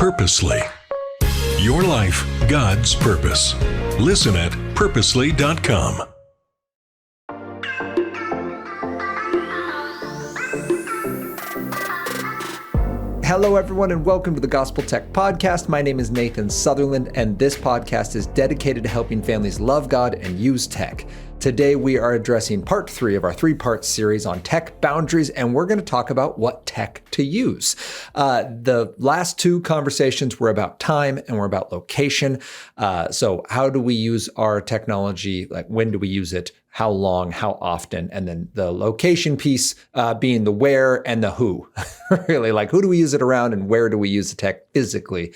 Purposely. Your life, God's purpose. Listen at purposely.com. Hello, everyone, and welcome to the Gospel Tech Podcast. My name is Nathan Sutherland, and this podcast is dedicated to helping families love God and use tech. Today, we are addressing part 3 of our 3-part series on tech boundaries, and we're going to talk about what tech to use. The last 2 conversations were about time and were about location. So how do we use our technology? Like, when do we use it? How long, how often, and then the location piece being the where and the who. Really, like, who do we use it around and where do we use the tech physically?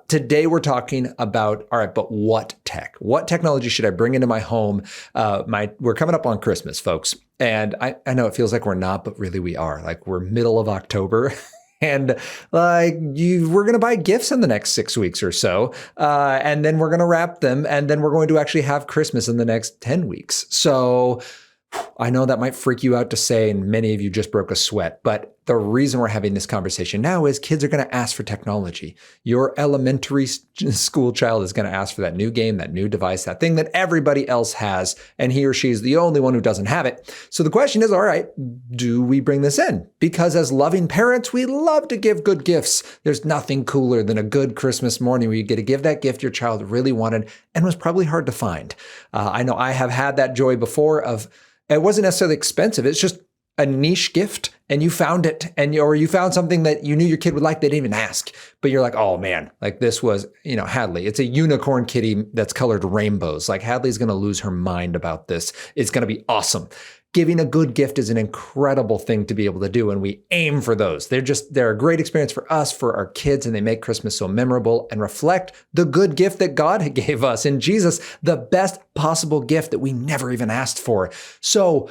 Today we're talking about, all right, but what tech? What technology should I bring into my home? We're coming up on Christmas, folks. And I know it feels like we're not, but really we are. Like, we're middle of October. And we're going to buy gifts in the next 6 weeks or so. And then we're going to wrap them. And then we're going to actually have Christmas in the next 10 weeks. So I know that might freak you out to say, and many of you just broke a sweat, but the reason we're having this conversation now is kids are going to ask for technology. Your elementary school child is going to ask for that new game, that new device, that thing that everybody else has, and he or she is the only one who doesn't have it. So the question is, all right, do we bring this in? Because as loving parents, we love to give good gifts. There's nothing cooler than a good Christmas morning where you get to give that gift your child really wanted and was probably hard to find. I know I have had that joy before of, it wasn't necessarily expensive. It's just a niche gift and you found it, or you found something that you knew your kid would like. They didn't even ask, but you're like, oh man, like this was, Hadley. It's a unicorn kitty that's colored rainbows. Like, Hadley's going to lose her mind about this. It's going to be awesome. Giving a good gift is an incredible thing to be able to do, and we aim for those. They're a great experience for us, for our kids, and they make Christmas so memorable and reflect the good gift that God gave us in Jesus, the best possible gift that we never even asked for. So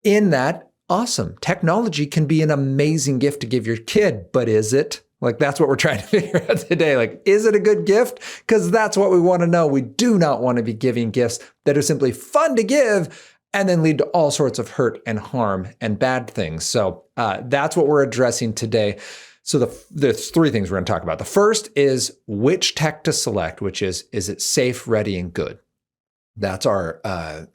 in that, awesome. Technology can be an amazing gift to give your kid, but is it? Like, that's what we're trying to figure out today. Like, is it a good gift? Because that's what we want to know. We do not want to be giving gifts that are simply fun to give and then lead to all sorts of hurt and harm and bad things. So that's what we're addressing today. So there's 3 things we're going to talk about. The first is which tech to select, which is it safe, ready, and good? That's our,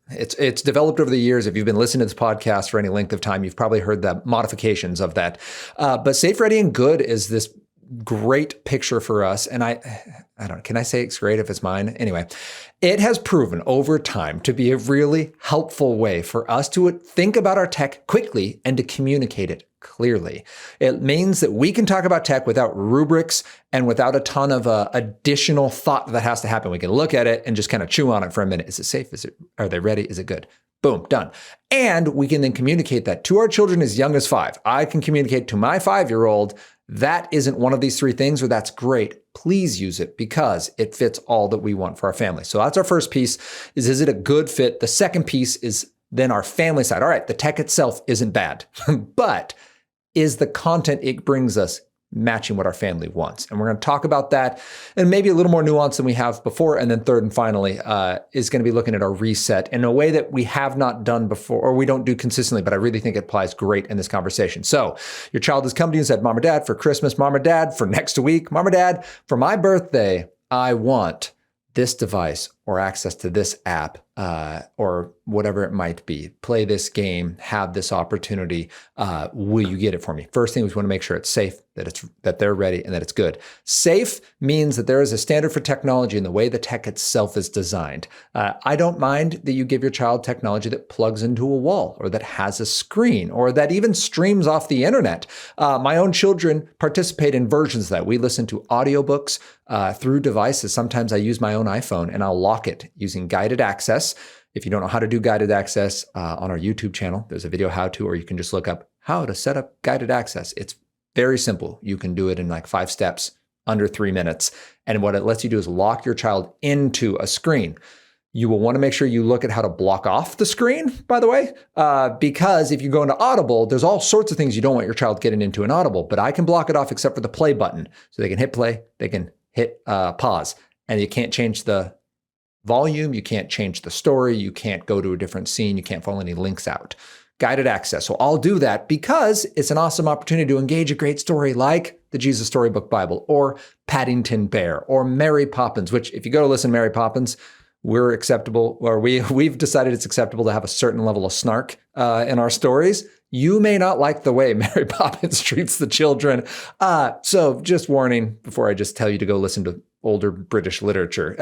it's developed over the years. If you've been listening to this podcast for any length of time, you've probably heard the modifications of that. But safe, ready, and good is this great picture for us. And I don't know, can I say it's great if it's mine? Anyway, it has proven over time to be a really helpful way for us to think about our tech quickly and to communicate it clearly. It means that we can talk about tech without rubrics and without a ton of additional thought that has to happen. We can look at it and just kind of chew on it for a minute. Is it safe? Are they ready? Is it good? Boom, done. And we can then communicate that to our children as young as 5. I can communicate to my 5-year-old, that isn't one of these 3 things, or that's great. Please use it because it fits all that we want for our family. So that's our first piece, is it a good fit? The second piece is then our family side. All right, the tech itself isn't bad, but is the content it brings us matching what our family wants? And we're going to talk about that and maybe a little more nuance than we have before. And then third and finally is going to be looking at our reset in a way that we have not done before, or we don't do consistently, but I really think it applies great in this conversation. So your child has come to you and said, Mom or Dad, for Christmas, Mom or Dad, for next week, Mom or Dad, for my birthday, I want this device or access to this app or whatever it might be. Play this game, have this opportunity. Will you get it for me? First thing, we want to make sure it's safe, that they're ready, and that it's good. Safe means that there is a standard for technology in the way the tech itself is designed. I don't mind that you give your child technology that plugs into a wall or that has a screen or that even streams off the internet. My own children participate in versions of that. We listen to audiobooks through devices. Sometimes I use my own iPhone and I'll lock it using guided access. If you don't know how to do guided access on our YouTube channel, there's a video how to, or you can just look up how to set up guided access. It's very simple. You can do it in like 5 steps, under 3 minutes. And what it lets you do is lock your child into a screen. You will want to make sure you look at how to block off the screen, by the way, because if you go into Audible, there's all sorts of things you don't want your child getting into in Audible, but I can block it off except for the play button. So they can hit play, they can hit pause, and you can't change the volume, you can't change the story, you can't go to a different scene, you can't follow any links out. Guided access. So I'll do that because it's an awesome opportunity to engage a great story like the Jesus Storybook Bible, or Paddington Bear, or Mary Poppins, which if you go to listen to Mary Poppins, we've decided it's acceptable to have a certain level of snark in our stories. You may not like the way Mary Poppins treats the children. So just warning before I just tell you to go listen to older British literature.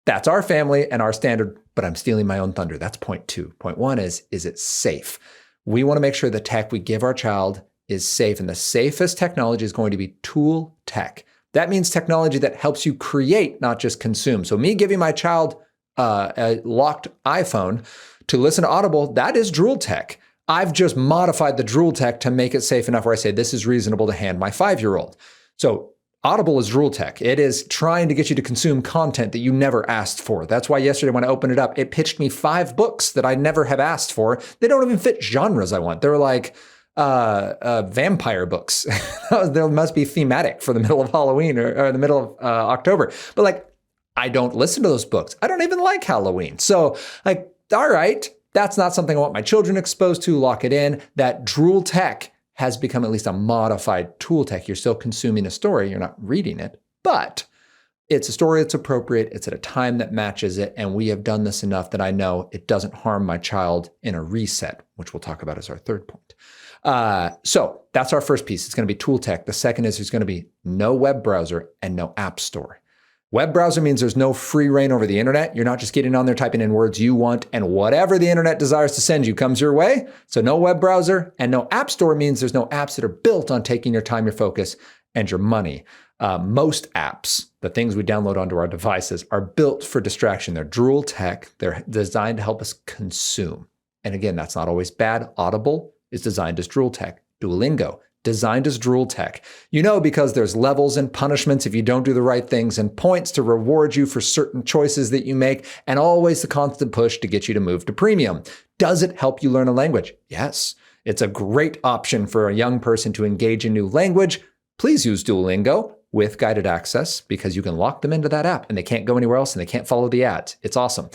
That's our family and our standard, but I'm stealing my own thunder. That's point 2. Point 1 is it safe? We want to make sure the tech we give our child is safe. And the safest technology is going to be tool tech. That means technology that helps you create, not just consume. So me giving my child a locked iPhone to listen to Audible, that is drool tech. I've just modified the drool tech to make it safe enough where I say this is reasonable to hand my 5-year-old. So Audible is drool tech. It is trying to get you to consume content that you never asked for. That's why yesterday when I opened it up, it pitched me 5 books that I never have asked for. They don't even fit genres I want. They're like vampire books. They must be thematic for the middle of Halloween or the middle of October. But like, I don't listen to those books. I don't even like Halloween. So like, all right, that's not something I want my children exposed to. Lock it in. That drool tech has become at least a modified tool tech. You're still consuming a story. You're not reading it, but it's a story that's appropriate. It's at a time that matches it. And we have done this enough that I know it doesn't harm my child in a reset, which we'll talk about as our third point. So that's our first piece. It's going to be tool tech. The second is there's going to be no web browser and no app store. Web browser means there's no free reign over the internet. You're not just getting on there, typing in words you want, and whatever the internet desires to send you comes your way. So no web browser and no app store means there's no apps that are built on taking your time, your focus, and your money. Most apps, the things we download onto our devices, are built for distraction. They're drool tech. They're designed to help us consume. And again, that's not always bad. Audible is designed as drool tech. Duolingo, designed as drool tech. You know, because there's levels and punishments if you don't do the right things, and points to reward you for certain choices that you make, and always the constant push to get you to move to premium. Does it help you learn a language? Yes. It's a great option for a young person to engage in new language. Please use Duolingo with guided access because you can lock them into that app and they can't go anywhere else and they can't follow the ads. It's awesome.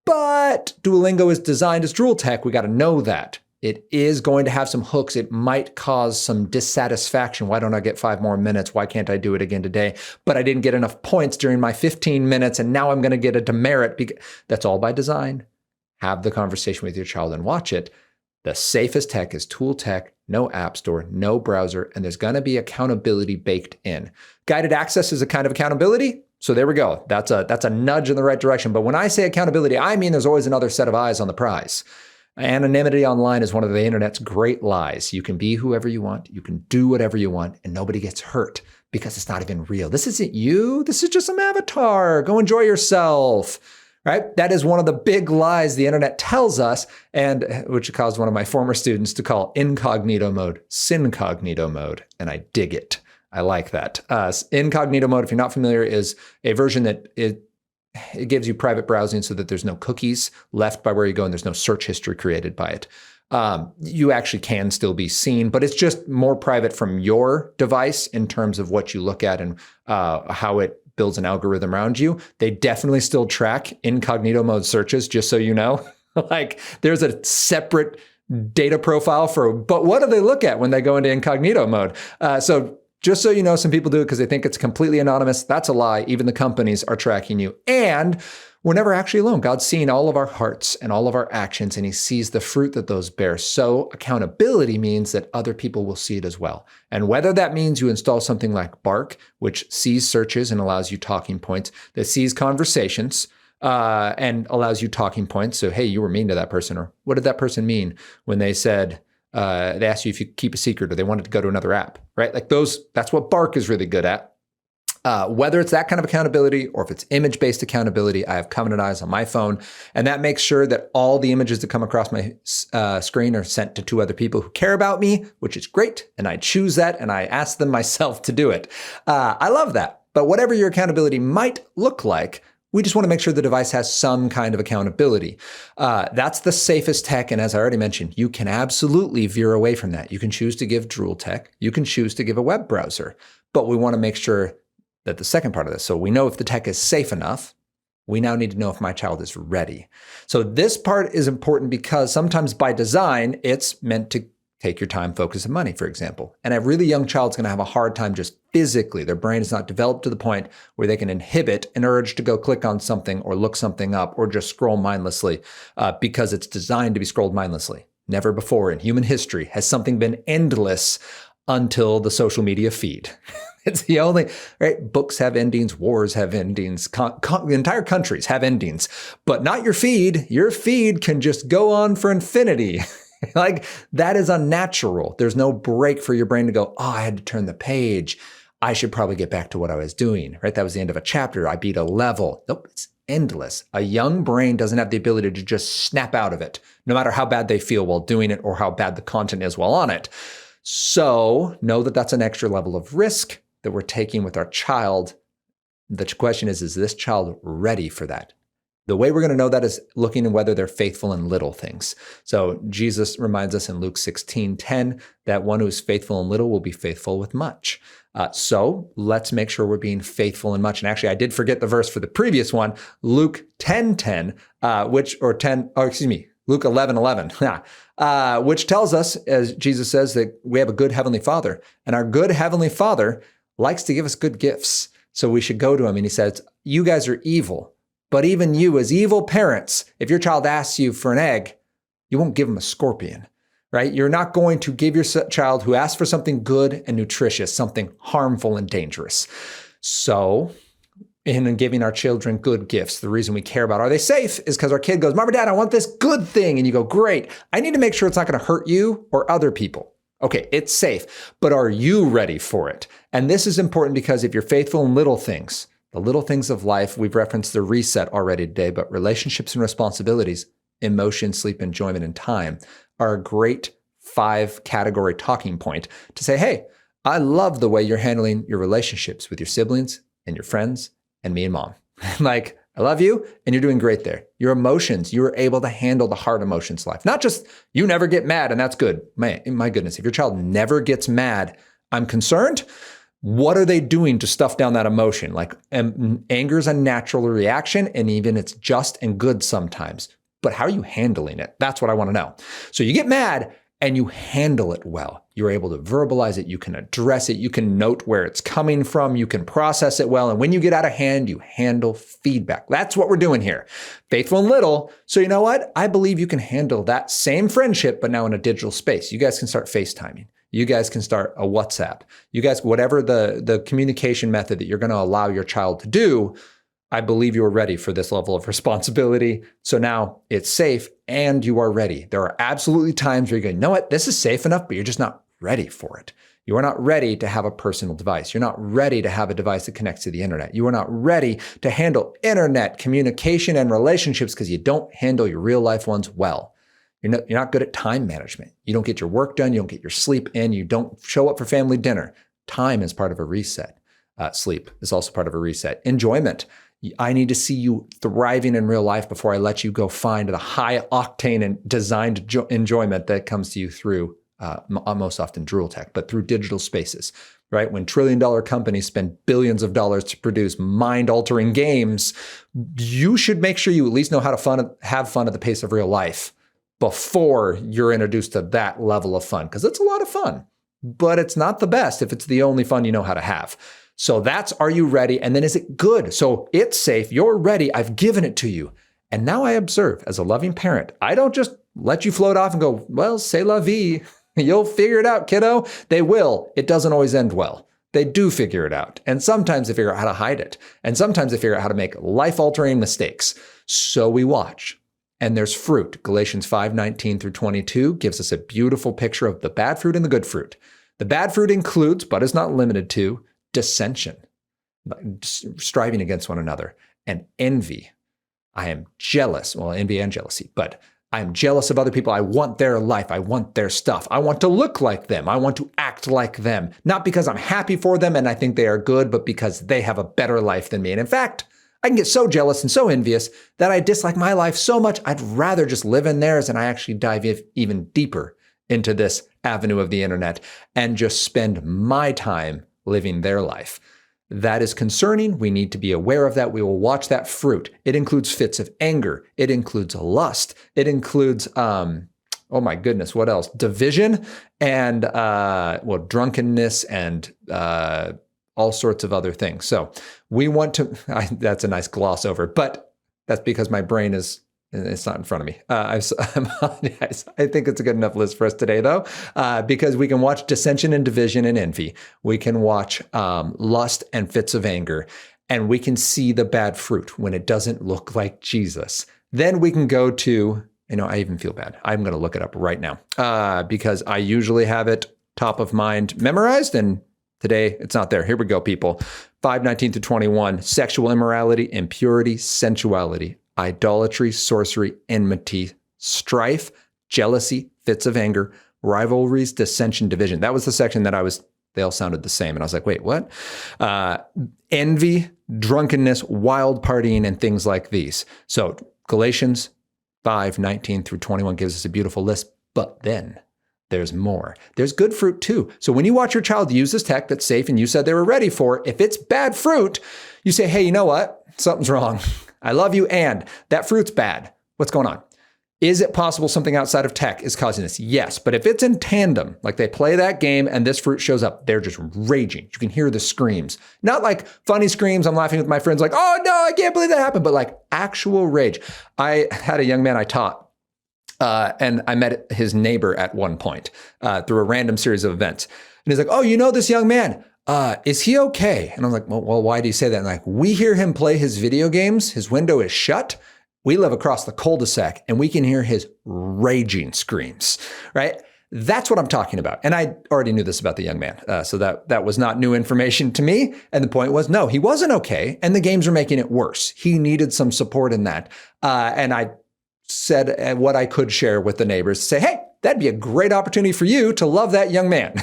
But Duolingo is designed as drool tech. We got to know that. It is going to have some hooks. It might cause some dissatisfaction. Why don't I get 5 more minutes? Why can't I do it again today? But I didn't get enough points during my 15 minutes, and now I'm going to get a demerit. That's all by design. Have the conversation with your child and watch it. The safest tech is tool tech, no app store, no browser, and there's going to be accountability baked in. Guided access is a kind of accountability. So there we go. That's a nudge in the right direction. But when I say accountability, I mean there's always another set of eyes on the prize. Anonymity online is one of the internet's great lies. You can be whoever you want. You can do whatever you want, and nobody gets hurt because it's not even real. This isn't you. This is just some avatar. Go enjoy yourself, right? That is one of the big lies the internet tells us, and which caused one of my former students to call incognito mode syncognito mode, and I dig it. I like that. Incognito mode, if you're not familiar, is a version that it gives you private browsing so that there's no cookies left by where you go and there's no search history created by it. You actually can still be seen, but it's just more private from your device in terms of what you look at and how it builds an algorithm around you. They definitely still track incognito mode searches, just so you know. Like there's a separate data profile but what do they look at when they go into incognito mode? So just so you know, some people do it because they think it's completely anonymous. That's a lie. Even the companies are tracking you. And we're never actually alone. God's seeing all of our hearts and all of our actions, and he sees the fruit that those bear. So accountability means that other people will see it as well. And whether that means you install something like Bark, which sees searches and allows you talking points, that sees conversations and allows you talking points. So, hey, you were mean to that person. Or what did that person mean when they said, they asked you if you could keep a secret, or they wanted to go to another app, right? Like that's what Bark is really good at. Whether it's that kind of accountability or if it's image-based accountability, I have Covenant Eyes on my phone, and that makes sure that all the images that come across my screen are sent to 2 other people who care about me, which is great. And I choose that, and I ask them myself to do it. I love that. But whatever your accountability might look like, we just want to make sure the device has some kind of accountability. That's the safest tech. And as I already mentioned, you can absolutely veer away from that. You can choose to give drool tech. You can choose to give a web browser. But we want to make sure that the second part of this, so we know if the tech is safe enough, we now need to know if my child is ready. So this part is important because sometimes by design, it's meant to Take your time, focus, and money, for example. And a really young child's going to have a hard time just physically. Their brain is not developed to the point where they can inhibit an urge to go click on something or look something up or just scroll mindlessly because it's designed to be scrolled mindlessly. Never before in human history has something been endless until the social media feed. It's the only, right? Books have endings, wars have endings, entire countries have endings, but not your feed. Your feed can just go on for infinity. Like, that is unnatural. There's no break for your brain to go, oh, I had to turn the page. I should probably get back to what I was doing, right? That was the end of a chapter. I beat a level. Nope, it's endless. A young brain doesn't have the ability to just snap out of it, no matter how bad they feel while doing it or how bad the content is while on it. So know that that's an extra level of risk that we're taking with our child. The question is this child ready for that? The way we're going to know that is looking at whether they're faithful in little things. So Jesus reminds us in Luke 16:10 that one who is faithful in little will be faithful with much. So let's make sure we're being faithful in much. And actually, I did forget the verse for the previous one, Luke 10:10, Luke 11:11, which tells us, as Jesus says, that we have a good heavenly Father, and our good heavenly Father likes to give us good gifts. So we should go to him, and he says, you guys are evil. But even you, as evil parents, if your child asks you for an egg, you won't give them a scorpion, right? You're not going to give your child who asks for something good and nutritious, something harmful and dangerous. So in giving our children good gifts, the reason we care about, are they safe, is because our kid goes, Mom or Dad, I want this good thing. And you go, great. I need to make sure it's not going to hurt you or other people. Okay, it's safe, but are you ready for it? And this is important because if you're faithful in little things, the little things of life, we've referenced the reset already today, but relationships and responsibilities, emotion, sleep, enjoyment, and time are a great 5-category talking point to say, hey, I love the way you're handling your relationships with your siblings and your friends and me and Mom. Like, I love you and you're doing great there. Your emotions, you are able to handle the hard emotions life. Not just you never get mad and that's good. Man, my goodness, if your child never gets mad, I'm concerned. What are they doing to stuff down that emotion? Like, anger is a natural reaction, and even it's just and good sometimes. But how are you handling it? That's what I want to know. So you get mad and you handle it well. You're able to verbalize it. You can address it. You can note where it's coming from. You can process it well. And when you get out of hand, you handle feedback. That's what we're doing here. Faithful and little. So you know what? I believe you can handle that same friendship, but now in a digital space. You guys can start FaceTiming. You guys can start a WhatsApp. You guys, whatever the communication method that you're going to allow your child to do, I believe you are ready for this level of responsibility. So now it's safe and you are ready. There are absolutely times where you go, you know what, this is safe enough, but you're just not ready for it. You are not ready to have a personal device. You're not ready to have a device that connects to the internet. You are not ready to handle internet communication and relationships because you don't handle your real life ones well. You're not good at time management. You don't get your work done. You don't get your sleep in. You don't show up for family dinner. Time is part of a reset. Sleep is also part of a reset. Enjoyment. I need to see you thriving in real life before I let you go find the high octane and designed enjoyment that comes to you through most often Drool Tech, but through digital spaces, right? When trillion-dollar companies spend billions of dollars to produce mind-altering games, you should make sure you at least know how to have fun at the pace of real life before you're introduced to that level of fun, because it's a lot of fun, but it's not the best if it's the only fun you know how to have. So that's, are you ready? And then is it good? So it's safe. You're ready. I've given it to you. And now I observe as a loving parent, I don't just let you float off and go, well, c'est la vie. You'll figure it out, kiddo. They will. It doesn't always end well. They do figure it out. And sometimes they figure out how to hide it. And sometimes they figure out how to make life-altering mistakes. So we watch. And there's fruit. Galatians 5:19 through 22 gives us a beautiful picture of the bad fruit and the good fruit. The bad fruit includes, but is not limited to, dissension, striving against one another, and envy. I am jealous. Well, envy and jealousy, but I am jealous of other people. I want their life. I want their stuff. I want to look like them. I want to act like them, not because I'm happy for them and I think they are good, but because they have a better life than me. And in fact, I can get so jealous and so envious that I dislike my life so much, I'd rather just live in theirs, and I actually dive even deeper into this avenue of the internet and just spend my time living their life. That is concerning. We need to be aware of that. We will watch that fruit. It includes fits of anger. It includes lust. It includes, oh my goodness, what else? Division and, drunkenness and all sorts of other things. So we want to, that's a nice gloss over, but that's because my brain it's not in front of me. I think it's a good enough list for us today, though, because we can watch dissension and division and envy. We can watch lust and fits of anger, and we can see the bad fruit when it doesn't look like Jesus. Then we can go to, I even feel bad. I'm going to look it up right now because I usually have it top of mind memorized, and today it's not there. Here we go, people. 5:19-21, sexual immorality, impurity, sensuality, idolatry, sorcery, enmity, strife, jealousy, fits of anger, rivalries, dissension, division. That was the section that they all sounded the same. And I was like, wait, what? Envy, drunkenness, wild partying, and things like these. So Galatians 5:19-21 gives us a beautiful list, but then there's more. There's good fruit too. So when you watch your child use this tech that's safe and you said they were ready for, if it's bad fruit, you say, hey, you know what? Something's wrong. I love you, and that fruit's bad. What's going on? Is it possible something outside of tech is causing this? Yes, but if it's in tandem, like they play that game and this fruit shows up, they're just raging. You can hear the screams. Not like funny screams, I'm laughing with my friends like, oh no, I can't believe that happened, but like actual rage. I had a young man I taught, and I met his neighbor at one point through a random series of events. And he's like, oh, you know this young man? Is he okay? And I was like, well, why do you say that? And like, we hear him play his video games. His window is shut. We live across the cul-de-sac and we can hear his raging screams, right? That's what I'm talking about. And I already knew this about the young man. So that was not new information to me. And the point was, no, he wasn't okay. And the games were making it worse. He needed some support in that. And I said what I could share with the neighbors to say, hey, that'd be a great opportunity for you to love that young man,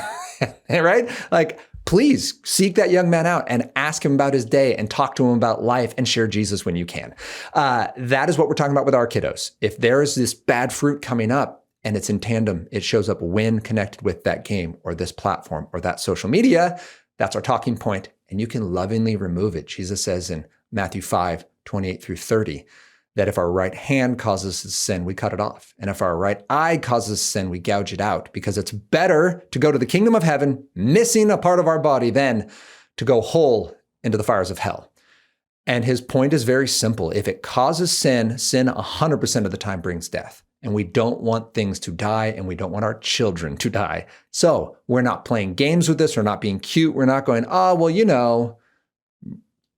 right? Like, please seek that young man out and ask him about his day and talk to him about life and share Jesus when you can. That is what we're talking about with our kiddos. If there is this bad fruit coming up and it's in tandem, it shows up when connected with that game or this platform or that social media, that's our talking point, and you can lovingly remove it. Jesus says in Matthew 5:28-30, that if our right hand causes us to sin, we cut it off. And if our right eye causes us to sin, we gouge it out, because it's better to go to the kingdom of heaven missing a part of our body than to go whole into the fires of hell. And his point is very simple. If it causes sin, sin 100% of the time brings death. And we don't want things to die, and we don't want our children to die. So we're not playing games with this. We're not being cute. We're not going,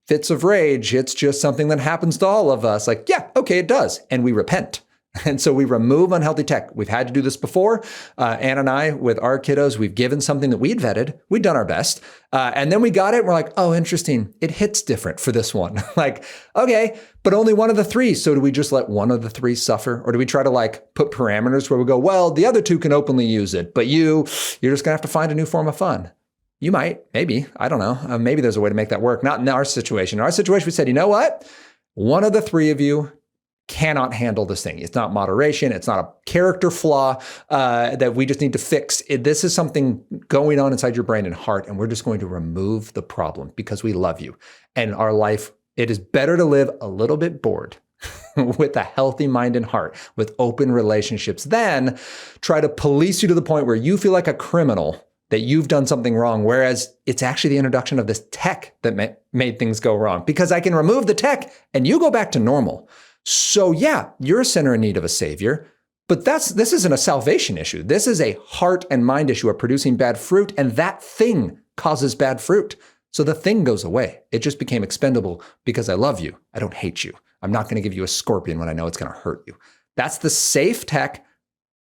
fits of rage, it's just something that happens to all of us. Like, yeah, okay, it does. And we repent. And so we remove unhealthy tech. We've had to do this before. Ann and I, with our kiddos, we've given something that we'd vetted. We'd done our best. And then we got it. And we're like, oh, interesting. It hits different for this one. Like, okay, but only one of the three. So do we just let one of the three suffer? Or do we try to put parameters where we go, well, the other two can openly use it, but you're just going to have to find a new form of fun? You might, maybe, I don't know. Maybe there's a way to make that work. Not in our situation. In our situation, we said, you know what? One of the three of you cannot handle this thing. It's not moderation. It's not a character flaw that we just need to fix. This is something going on inside your brain and heart, and we're just going to remove the problem because we love you. And our life, it is better to live a little bit bored with a healthy mind and heart, with open relationships, than try to police you to the point where you feel like a criminal that you've done something wrong, whereas it's actually the introduction of this tech that made things go wrong. Because I can remove the tech and you go back to normal. So yeah, you're a sinner in need of a savior, but this isn't a salvation issue. This is a heart and mind issue of producing bad fruit, and that thing causes bad fruit. So the thing goes away. It just became expendable because I love you. I don't hate you. I'm not going to give you a scorpion when I know it's going to hurt you. That's the safe tech.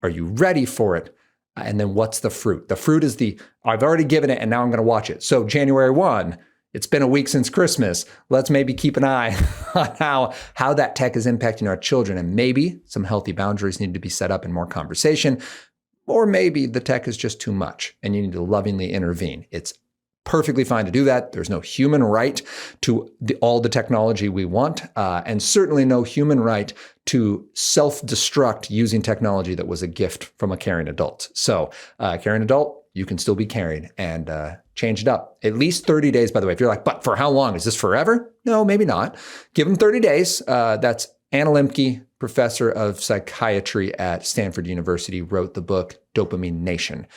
Are you ready for it? And then what's the fruit? The fruit is I've already given it and now I'm going to watch it. So January 1, it's been a week since Christmas. Let's maybe keep an eye on how that tech is impacting our children. And maybe some healthy boundaries need to be set up and more conversation. Or maybe the tech is just too much and you need to lovingly intervene. It's perfectly fine to do that. There's no human right to all the technology we want, and certainly no human right to self-destruct using technology that was a gift from a caring adult. So caring adult, you can still be caring and change it up. At least 30 days, by the way. If you're like, but for how long? Is this forever? No, maybe not. Give them 30 days. That's Anna Lembke, professor of psychiatry at Stanford University, wrote the book Dopamine Nation.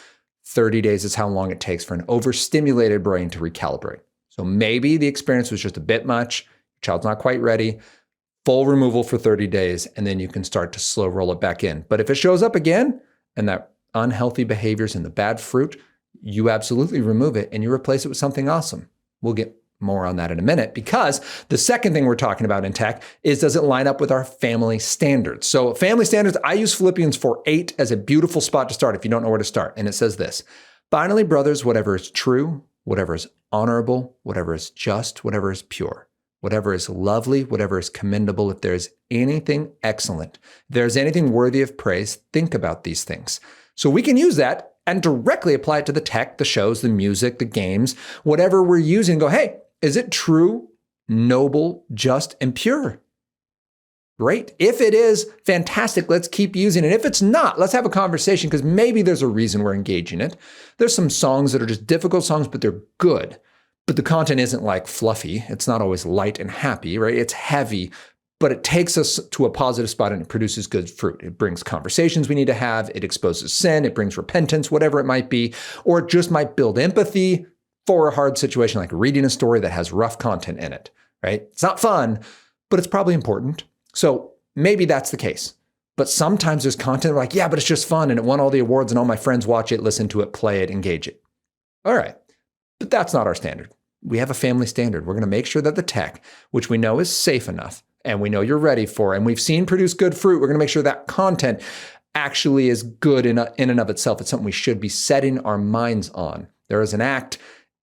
30 days is how long it takes for an overstimulated brain to recalibrate. So maybe the experience was just a bit much, your child's not quite ready, full removal for 30 days, and then you can start to slow roll it back in. But if it shows up again, and that unhealthy behaviors and the bad fruit, you absolutely remove it and you replace it with something awesome. We'll get more on that in a minute, because the second thing we're talking about in tech is, does it line up with our family standards? So family standards, I use Philippians 4:8 as a beautiful spot to start if you don't know where to start. And it says this: finally, brothers, whatever is true, whatever is honorable, whatever is just, whatever is pure, whatever is lovely, whatever is commendable, if there is anything excellent, if there is anything worthy of praise, think about these things. So we can use that and directly apply it to the tech, the shows, the music, the games, whatever we're using. Go, hey, is it true, noble, just, and pure? Great. If it is, fantastic. Let's keep using it. If it's not, let's have a conversation, because maybe there's a reason we're engaging it. There's some songs that are just difficult songs, but they're good. But the content isn't like fluffy. It's not always light and happy, right? It's heavy, but it takes us to a positive spot and it produces good fruit. It brings conversations we need to have. It exposes sin. It brings repentance, whatever it might be, or it just might build empathy for a hard situation, like reading a story that has rough content in it, right? It's not fun, but it's probably important. So maybe that's the case. But sometimes there's content like, yeah, but it's just fun and it won all the awards and all my friends watch it, listen to it, play it, engage it. All right. But that's not our standard. We have a family standard. We're going to make sure that the tech, which we know is safe enough and we know you're ready for, and we've seen produce good fruit, we're going to make sure that content actually is good in and of itself. It's something we should be setting our minds on. There is an act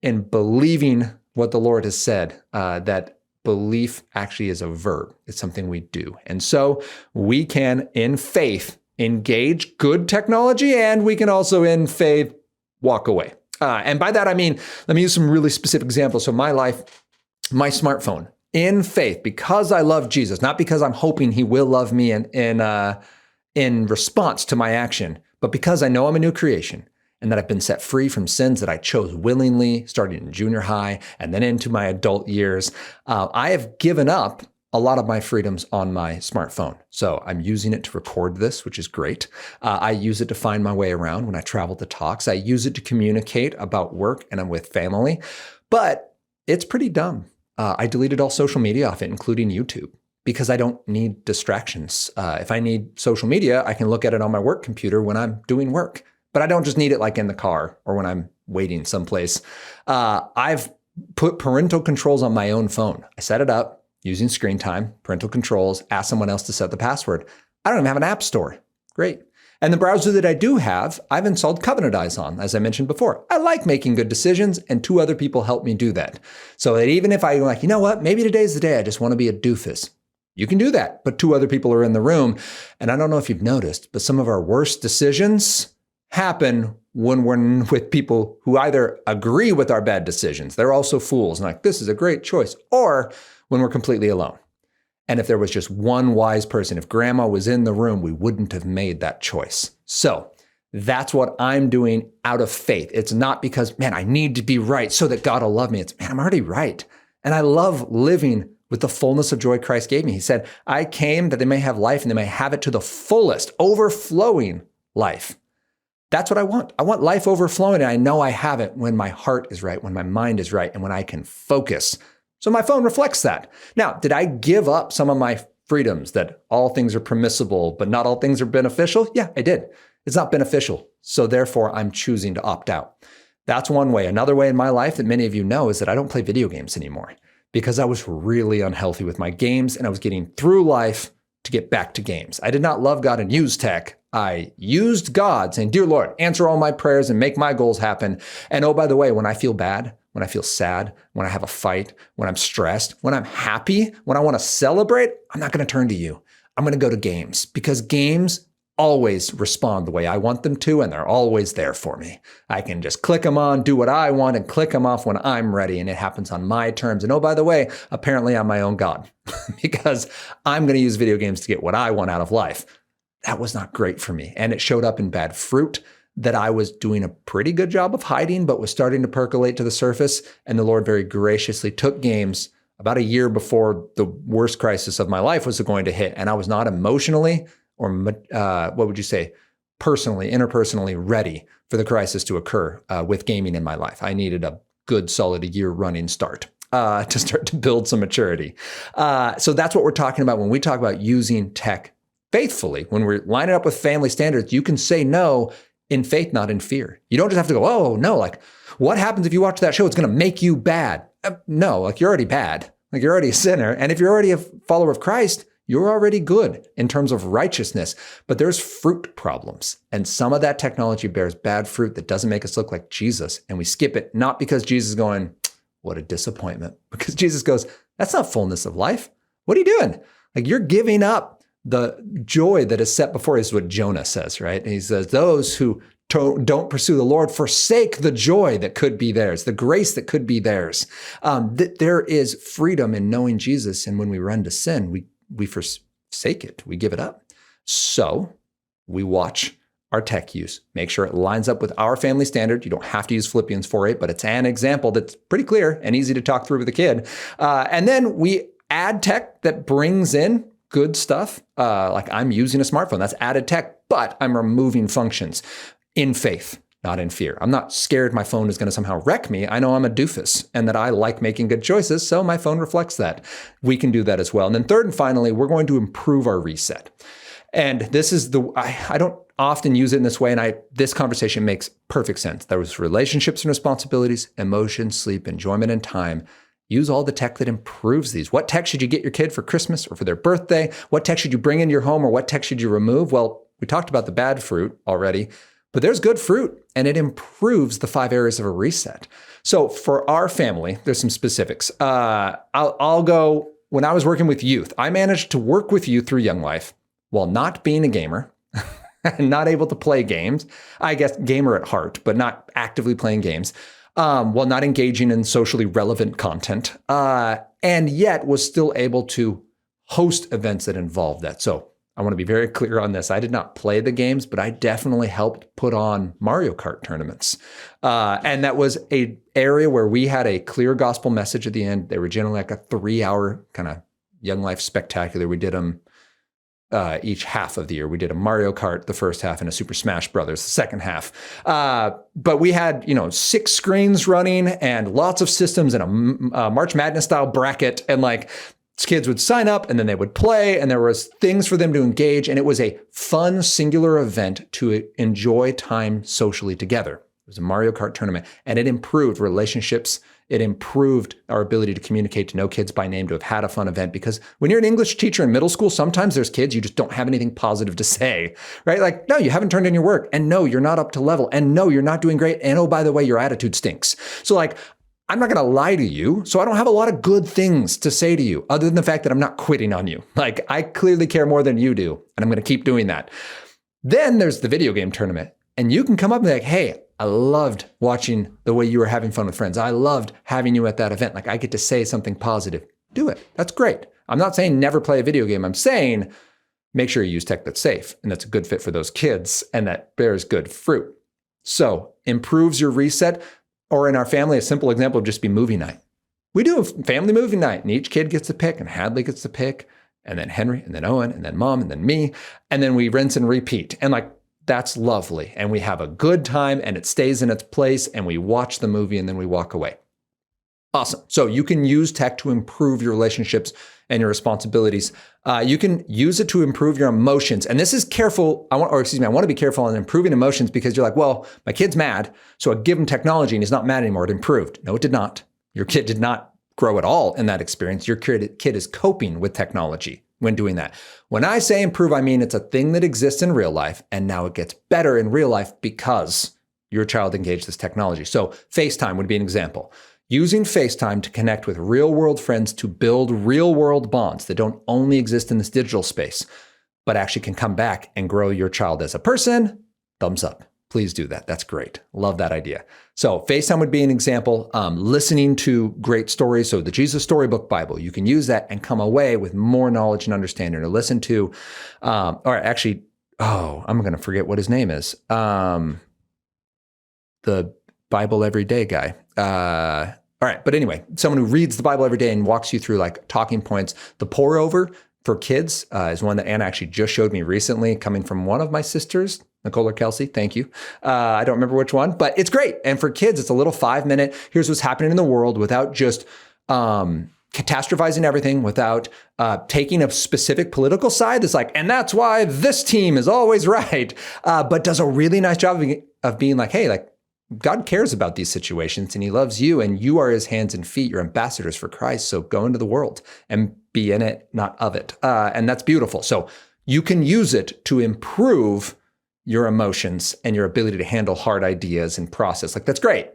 in believing what the Lord has said, that belief actually is a verb. It's something we do. And so we can, in faith, engage good technology, and we can also, in faith, walk away. And by that, I mean, let me use some really specific examples. So my life, my smartphone, in faith, because I love Jesus, not because I'm hoping he will love me in response to my action, but because I know I'm a new creation and that I've been set free from sins that I chose willingly, starting in junior high and then into my adult years. I have given up a lot of my freedoms on my smartphone. So I'm using it to record this, which is great. I use it to find my way around when I travel to talks. I use it to communicate about work and I'm with family, but it's pretty dumb. I deleted all social media off it, including YouTube, because I don't need distractions. If I need social media, I can look at it on my work computer when I'm doing work, but I don't just need it like in the car or when I'm waiting someplace. I've put parental controls on my own phone. I set it up using screen time, parental controls, ask someone else to set the password. I don't even have an app store. Great. And the browser that I do have, I've installed Covenant Eyes on, as I mentioned before. I like making good decisions, and 2 other people help me do that. So that even if I'm like, you know what, maybe today's the day I just want to be a doofus. You can do that, but 2 other people are in the room. And I don't know if you've noticed, but some of our worst decisions happen when we're with people who either agree with our bad decisions, they're also fools, and like, this is a great choice, or when we're completely alone. And if there was just one wise person, if grandma was in the room, we wouldn't have made that choice. So that's what I'm doing out of faith. It's not because, man, I need to be right so that God will love me. It's, man, I'm already right. And I love living with the fullness of joy Christ gave me. He said, I came that they may have life and they may have it to the fullest, overflowing life. That's what I want. I want life overflowing, and I know I have it when my heart is right, when my mind is right, and when I can focus. So my phone reflects that. Now, did I give up some of my freedoms, that all things are permissible, but not all things are beneficial? Yeah, I did. It's not beneficial. So therefore, I'm choosing to opt out. That's one way. Another way in my life that many of you know is that I don't play video games anymore, because I was really unhealthy with my games and I was getting through life to get back to games. I did not love God and use tech. I used God saying, dear Lord, answer all my prayers and make my goals happen. And oh, by the way, when I feel bad, when I feel sad, when I have a fight, when I'm stressed, when I'm happy, when I want to celebrate, I'm not going to turn to you. I'm going to go to games, because games always respond the way I want them to, and they're always there for me. I can just click them on, do what I want, and click them off when I'm ready, and it happens on my terms. And oh, by the way, apparently I'm my own God, because I'm going to use video games to get what I want out of life. That was not great for me, and it showed up in bad fruit that I was doing a pretty good job of hiding, but was starting to percolate to the surface. And the Lord very graciously took games, about a year before the worst crisis of my life was going to hit. And I was not emotionally or what would you say, interpersonally ready for the crisis to occur with gaming in my life. I needed a good solid year running start to start to build some maturity. So that's what we're talking about when we talk about using tech faithfully. When we're lining up with family standards, you can say no in faith, not in fear. You don't just have to go, oh no, like what happens if you watch that show? It's going to make you bad. No, like you're already bad. Like you're already a sinner. And if you're already a follower of Christ, you're already good in terms of righteousness, but there's fruit problems. And some of that technology bears bad fruit that doesn't make us look like Jesus. And we skip it, not because Jesus is going, what a disappointment, because Jesus goes, that's not fullness of life. What are you doing? Like you're giving up the joy that is set before you, is what Jonah says, right? And he says, those who don't pursue the Lord forsake the joy that could be theirs, the grace that could be theirs. That there is freedom in knowing Jesus. And when we run to sin, we forsake it. We give it up. So we watch our tech use, make sure it lines up with our family standard. You don't have to use Philippians 4:8, but it's an example that's pretty clear and easy to talk through with a kid. And then we add tech that brings in good stuff. Like I'm using a smartphone, that's added tech, but I'm removing functions in faith, not in fear. I'm not scared my phone is going to somehow wreck me. I know I'm a doofus and that I like making good choices, so my phone reflects that. We can do that as well. And then third and finally, we're going to improve our reset. And this is I don't often use it in this way, and this conversation makes perfect sense. There was relationships and responsibilities, emotions, sleep, enjoyment, and time. Use all the tech that improves these. What tech should you get your kid for Christmas or for their birthday? What tech should you bring into your home, or what tech should you remove? Well, we talked about the bad fruit already, but there's good fruit, and it improves the 5 areas of a reset. So for our family, there's some specifics. I'll go, when I was working with youth, I managed to work with youth through Young Life while not being a gamer and not able to play games. I guess gamer at heart, but not actively playing games, while not engaging in socially relevant content, and yet was still able to host events that involved that. So I want to be very clear on this. I did not play the games, but I definitely helped put on Mario Kart tournaments. And that was an area where we had a clear gospel message at the end. They were generally like a 3-hour kind of Young Life spectacular. We did them each half of the year. We did a Mario Kart the first half and a Super Smash Brothers the second half. But we had, 6 screens running and lots of systems and a March Madness style bracket, and like kids would sign up and then they would play, and there was things for them to engage, and it was a fun singular event to enjoy time socially together. It was a Mario Kart tournament, and it improved relationships. It improved our ability to communicate, to know kids by name, to have had a fun event. Because when you're an English teacher in middle school, sometimes there's kids you just don't have anything positive to say, right? Like, no, you haven't turned in your work, and no, you're not up to level, and no, you're not doing great, and oh, by the way, your attitude stinks. So like, I'm not going to lie to you, so I don't have a lot of good things to say to you, other than the fact that I'm not quitting on you. Like, I clearly care more than you do, and I'm going to keep doing that. Then there's the video game tournament, and you can come up and be like, hey, I loved watching the way you were having fun with friends. I loved having you at that event. Like, I get to say something positive. Do it. That's great. I'm not saying never play a video game. I'm saying make sure you use tech that's safe and that's a good fit for those kids and that bears good fruit. So improves your reset. Or in our family, a simple example would just be movie night. We do a family movie night, and each kid gets to pick, and Hadley gets to pick, and then Henry, and then Owen, and then Mom, and then me, and then we rinse and repeat. And like, that's lovely. And we have a good time, and it stays in its place, and we watch the movie, and then we walk away. Awesome. So you can use tech to improve your relationships and your responsibilities. You can use it to improve your emotions. And this is careful. I want to be careful on improving emotions, because you're like, well, my kid's mad, so I give him technology and he's not mad anymore. It improved. No, it did not. Your kid did not grow at all in that experience. Your kid is coping with technology when doing that. When I say improve, I mean it's a thing that exists in real life, and now it gets better in real life because your child engaged this technology. So FaceTime would be an example. Using FaceTime to connect with real-world friends to build real-world bonds that don't only exist in this digital space, but actually can come back and grow your child as a person. Thumbs up. Please do that. That's great. Love that idea. So FaceTime would be an example. Listening to great stories. So the Jesus Storybook Bible, you can use that and come away with more knowledge and understanding. Or listen to, I'm going to forget what his name is. The Bible Everyday guy. All right. But anyway, someone who reads the Bible every day and walks you through like talking points. The pour over for kids is one that Anna actually just showed me recently, coming from one of my sisters, Nicole or Kelsey. Thank you. I don't remember which one, but it's great. And for kids, it's a little 5-minute. Here's what's happening in the world without just catastrophizing everything, without taking a specific political side that's like, and that's why this team is always right, but does a really nice job of being like, hey, like God cares about these situations and he loves you and you are his hands and feet. You're ambassadors for Christ. So go into the world and be in it, not of it. And that's beautiful. So you can use it to improve your emotions and your ability to handle hard ideas and process. Like, that's great.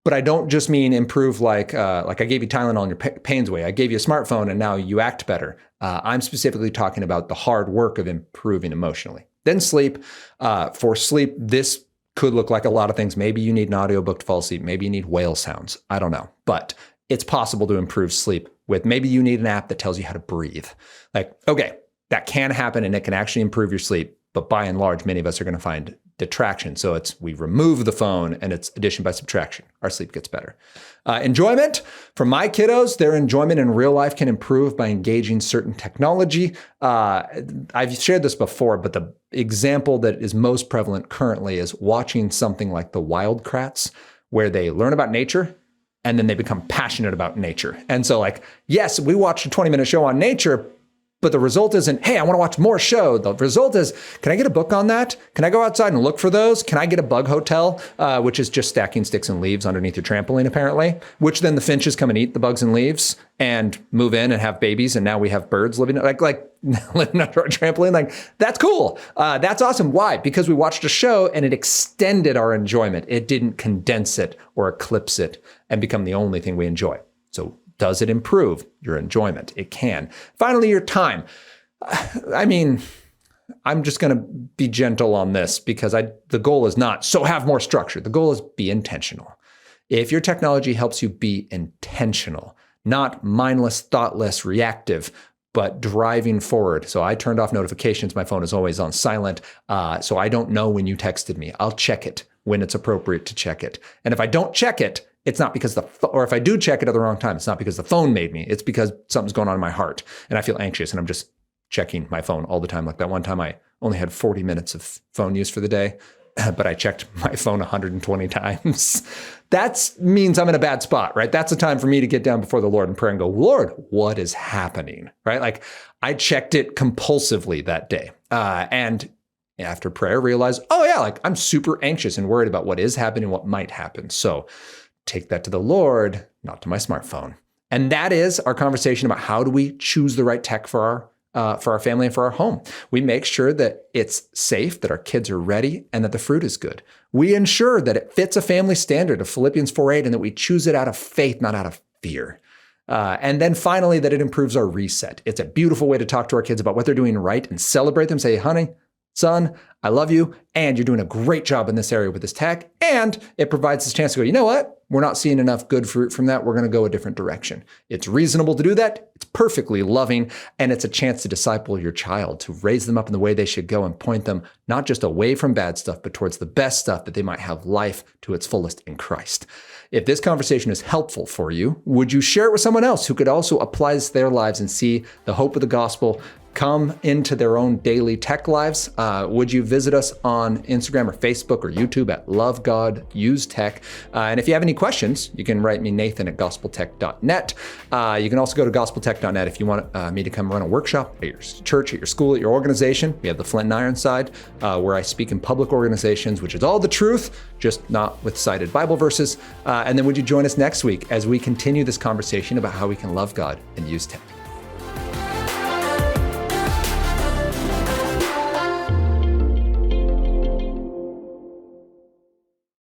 But I don't just mean improve like I gave you Tylenol on your pains away. I gave you a smartphone and now you act better. I'm specifically talking about the hard work of improving emotionally. Then sleep. For sleep, this could look like a lot of things. Maybe you need an audiobook to fall asleep. Maybe you need whale sounds. I don't know. But it's possible to improve sleep with, maybe you need an app that tells you how to breathe. Like, okay, that can happen and it can actually improve your sleep. But by and large, many of us are going to find detraction. So we remove the phone and it's addition by subtraction. Our sleep gets better. Enjoyment. For my kiddos, their enjoyment in real life can improve by engaging certain technology. I've shared this before, but the example that is most prevalent currently is watching something like the Wild Kratts, where they learn about nature and then they become passionate about nature. And so like, yes, we watched a 20-minute show on nature, but the result isn't, hey, I want to watch more show. The result is, can I get a book on that? Can I go outside and look for those? Can I get a bug hotel, which is just stacking sticks and leaves underneath your trampoline, apparently, which then the finches come and eat the bugs and leaves and move in and have babies. And now we have birds living like living under our trampoline. Like, that's cool. That's awesome. Why? Because we watched a show and it extended our enjoyment. It didn't condense it or eclipse it and become the only thing we enjoy. So does it improve your enjoyment? It can. Finally, your time. I mean, I'm just going to be gentle on this because the goal is not, so have more structure. The goal is be intentional. If your technology helps you be intentional, not mindless, thoughtless, reactive, but driving forward. So I turned off notifications. My phone is always on silent. So I don't know when you texted me. I'll check it when it's appropriate to check it. And if I don't check it, it's not because or if I do check it at the wrong time, it's not because the phone made me. It's because something's going on in my heart and I feel anxious and I'm just checking my phone all the time. Like that one time I only had 40 minutes of phone use for the day, but I checked my phone 120 times. That means I'm in a bad spot, right? That's a time for me to get down before the Lord and pray and go, Lord, what is happening, right? Like I checked it compulsively that day. And after prayer, realized, oh yeah, like I'm super anxious and worried about what is happening, what might happen. So take that to the Lord, not to my smartphone. And that is our conversation about how do we choose the right tech for our family and for our home. We make sure that it's safe, that our kids are ready, and that the fruit is good. We ensure that it fits a family standard of Philippians 4:8, and that we choose it out of faith, not out of fear. And then finally, that it improves our reset. It's a beautiful way to talk to our kids about what they're doing right and celebrate them. Say, honey, son, I love you, and you're doing a great job in this area with this tech. And it provides this chance to go, you know what? We're not seeing enough good fruit from that. We're going to go a different direction. It's reasonable to do that. It's perfectly loving. And it's a chance to disciple your child, to raise them up in the way they should go and point them not just away from bad stuff, but towards the best stuff that they might have life to its fullest in Christ. If this conversation is helpful for you, would you share it with someone else who could also apply this to their lives and see the hope of the gospel come into their own daily tech lives? Would you visit us on Instagram or Facebook or YouTube at Love God Use Tech? And if you have any questions, you can write me, Nathan, at gospeltech.net. You can also go to gospeltech.net if you want me to come run a workshop at your church, at your school, at your organization. We have the Flint and Iron side, where I speak in public organizations, which is all the truth, just not with cited Bible verses. And then would you join us next week as we continue this conversation about how we can love God and use tech?